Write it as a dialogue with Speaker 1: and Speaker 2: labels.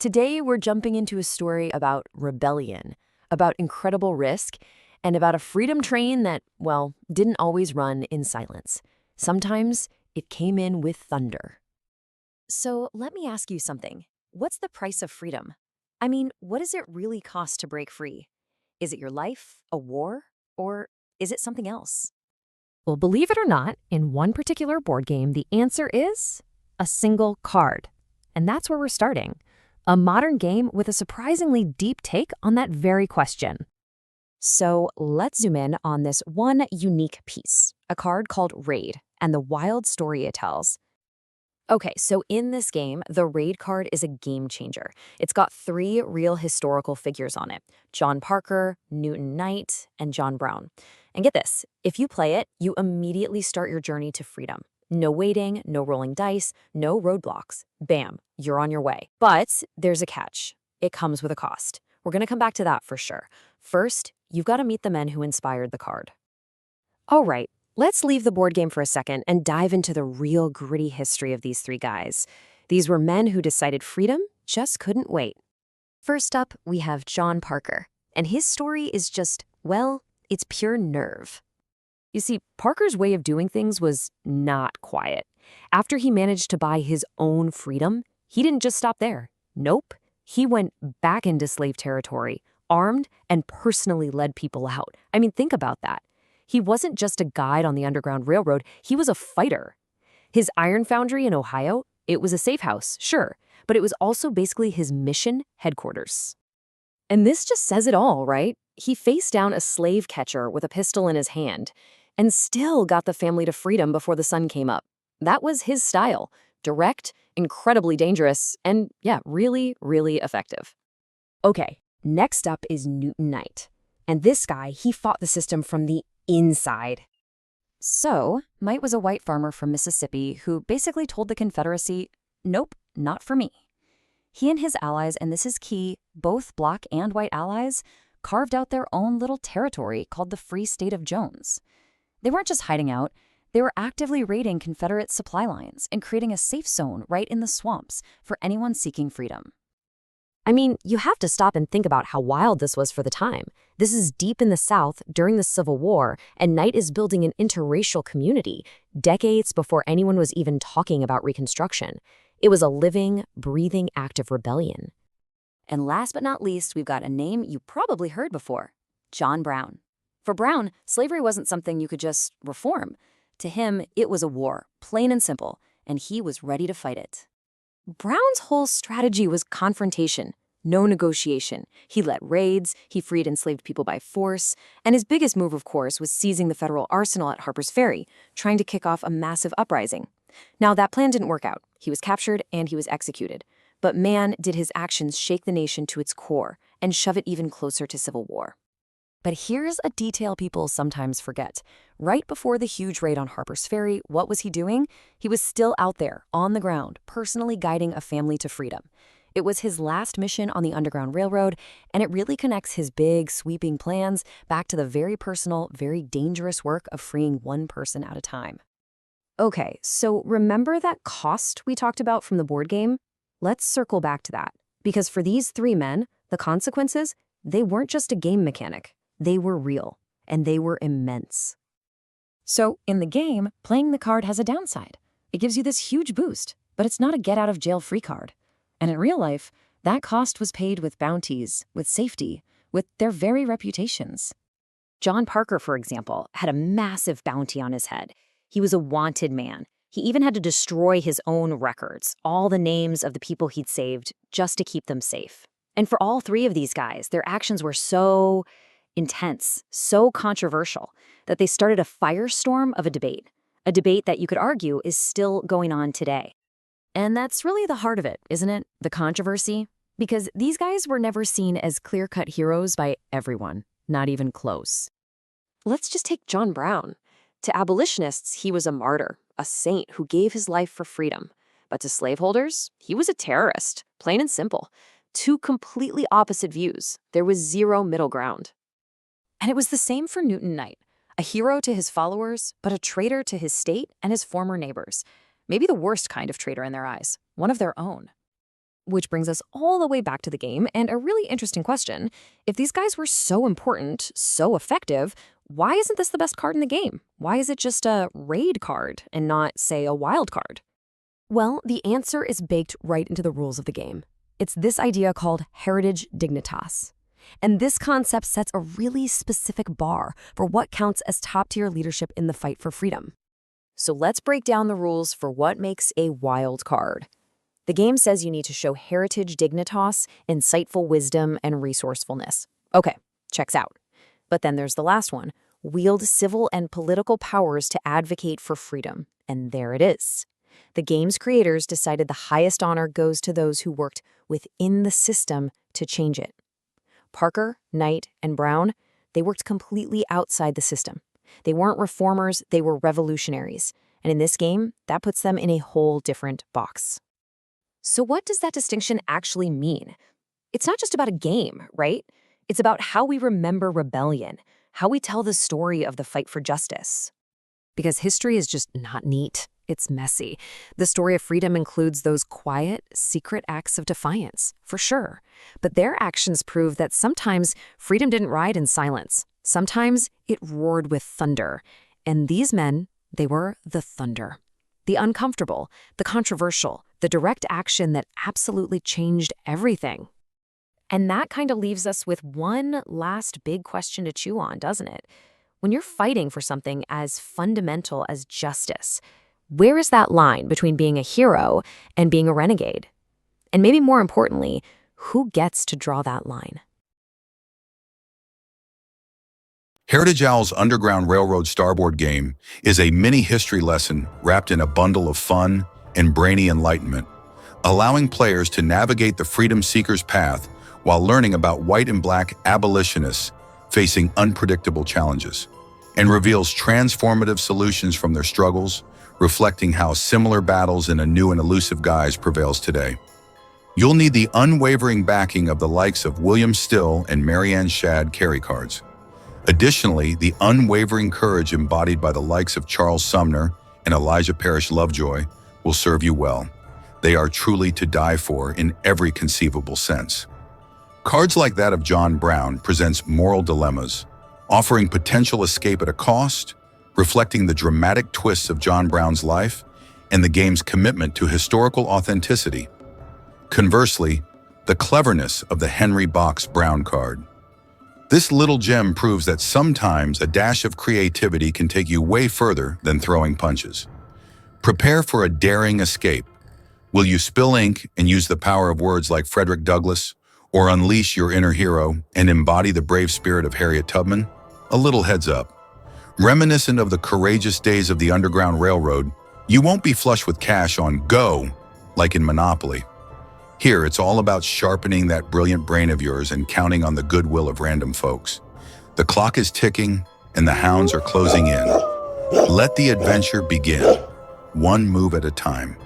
Speaker 1: Today, we're jumping into a story about rebellion, about incredible risk, and about a freedom train that, well, didn't always run in silence. Sometimes it came in with thunder. So let me ask you something. What's the price of freedom? I mean, what does it really cost to break free? Is it your life, a war, or is it something else? Well, believe it or not, in one particular board game, the answer is a single card. And that's where we're starting. A modern game with a surprisingly deep take on that very question. So let's zoom in on this one unique piece, a card called Raid, and the wild story it tells. Okay, so in this game, the Raid card is a game changer. It's got three real historical figures on it: John Parker, Newton Knight, and John Brown. And get this, if you play it, you immediately start your journey to freedom. No waiting, no rolling dice, no roadblocks. Bam, you're on your way. But there's a catch. It comes with a cost. We're going to come back to that for sure. First, you've got to meet the men who inspired the card. All right, let's leave the board game for a second and dive into the real gritty history of these three guys. These were men who decided freedom just couldn't wait. First up, we have John Parker. And his story is just, well, it's pure nerve. You see, Parker's way of doing things was not quiet. After he managed to buy his own freedom, he didn't just stop there. Nope. He went back into slave territory, armed, and personally led people out. I mean, think about that. He wasn't just a guide on the Underground Railroad, he was a fighter. His iron foundry in Ohio, it was a safe house, sure, but it was also basically his mission headquarters. And this just says it all, right? He faced down a slave catcher with a pistol in his hand and still got the family to freedom before the sun came up. That was his style. Direct, incredibly dangerous, and yeah, really, really effective. Okay, next up is Newton Knight. And this guy, he fought the system from the inside. So, Knight was a white farmer from Mississippi who basically told the Confederacy, nope, not for me. He and his allies, and this is key, both black and white allies, carved out their own little territory called the Free State of Jones. They weren't just hiding out, they were actively raiding Confederate supply lines and creating a safe zone right in the swamps for anyone seeking freedom. I mean, you have to stop and think about how wild this was for the time. This is deep in the South during the Civil War, and Knight is building an interracial community decades before anyone was even talking about Reconstruction. It was a living, breathing act of rebellion. And last but not least, we've got a name you probably heard before: John Brown. For Brown, slavery wasn't something you could just reform. To him, it was a war, plain and simple, and he was ready to fight it. Brown's whole strategy was confrontation, no negotiation. He led raids, he freed enslaved people by force, and his biggest move, of course, was seizing the federal arsenal at Harper's Ferry, trying to kick off a massive uprising. Now, that plan didn't work out. He was captured and he was executed. But man, did his actions shake the nation to its core and shove it even closer to civil war. But here's a detail people sometimes forget. Right before the huge raid on Harper's Ferry, what was he doing? He was still out there, on the ground, personally guiding a family to freedom. It was his last mission on the Underground Railroad, and it really connects his big, sweeping plans back to the very personal, very dangerous work of freeing one person at a time. Okay, so remember that cost we talked about from the board game? Let's circle back to that. Because for these three men, the consequences, they weren't just a game mechanic. They were real, and they were immense. So, in the game, playing the card has a downside. It gives you this huge boost, but it's not a get-out-of-jail-free card. And in real life, that cost was paid with bounties, with safety, with their very reputations. John Parker, for example, had a massive bounty on his head. He was a wanted man. He even had to destroy his own records, all the names of the people he'd saved, just to keep them safe. And for all three of these guys, their actions were so intense, so controversial, that they started a firestorm of a debate that you could argue is still going on today. And that's really the heart of it, isn't it? The controversy? Because these guys were never seen as clear-cut heroes by everyone, not even close. Let's just take John Brown. To abolitionists, he was a martyr, a saint who gave his life for freedom. But to slaveholders, he was a terrorist, plain and simple. Two completely opposite views. There was zero middle ground. And it was the same for Newton Knight, a hero to his followers, but a traitor to his state and his former neighbors. Maybe the worst kind of traitor in their eyes, one of their own. Which brings us all the way back to the game and a really interesting question. If these guys were so important, so effective, why isn't this the best card in the game? Why is it just a raid card and not, say, a wild card? Well, the answer is baked right into the rules of the game. It's this idea called heritage dignitas. And this concept sets a really specific bar for what counts as top-tier leadership in the fight for freedom. So let's break down the rules for what makes a wild card. The game says you need to show heritage dignitas, insightful wisdom, and resourcefulness. Okay, checks out. But then there's the last one. Wield civil and political powers to advocate for freedom. And there it is. The game's creators decided the highest honor goes to those who worked within the system to change it. Parker, Knight, and Brown, they worked completely outside the system. They weren't reformers, they were revolutionaries. And in this game, that puts them in a whole different box. So what does that distinction actually mean? It's not just about a game, right? It's about how we remember rebellion, how we tell the story of the fight for justice. Because history is just not neat. It's messy. The story of freedom includes those quiet, secret acts of defiance, for sure. But their actions prove that sometimes freedom didn't ride in silence. Sometimes it roared with thunder. And these men, they were the thunder. The uncomfortable, the controversial, the direct action that absolutely changed everything. And that kind of leaves us with one last big question to chew on, doesn't it? When you're fighting for something as fundamental as justice, where is that line between being a hero and being a renegade? And maybe more importantly, who gets to draw that line?
Speaker 2: Heritage Owl's Underground Railroad Starboard game is a mini history lesson wrapped in a bundle of fun and brainy enlightenment, allowing players to navigate the freedom seeker's path while learning about white and black abolitionists facing unpredictable challenges, and reveals transformative solutions from their struggles, reflecting how similar battles in a new and elusive guise prevails today. You'll need the unwavering backing of the likes of William Still and Marianne Shadd carry cards. Additionally, the unwavering courage embodied by the likes of Charles Sumner and Elijah Parrish Lovejoy will serve you well. They are truly to die for in every conceivable sense. Cards like that of John Brown presents moral dilemmas, offering potential escape at a cost, reflecting the dramatic twists of John Brown's life and the game's commitment to historical authenticity. Conversely, the cleverness of the Henry Box Brown card. This little gem proves that sometimes a dash of creativity can take you way further than throwing punches. Prepare for a daring escape. Will you spill ink and use the power of words like Frederick Douglass, or unleash your inner hero and embody the brave spirit of Harriet Tubman? A little heads up. Reminiscent of the courageous days of the Underground Railroad, you won't be flush with cash on go like in Monopoly. Here, it's all about sharpening that brilliant brain of yours and counting on the goodwill of random folks. The clock is ticking and the hounds are closing in. Let the adventure begin, one move at a time.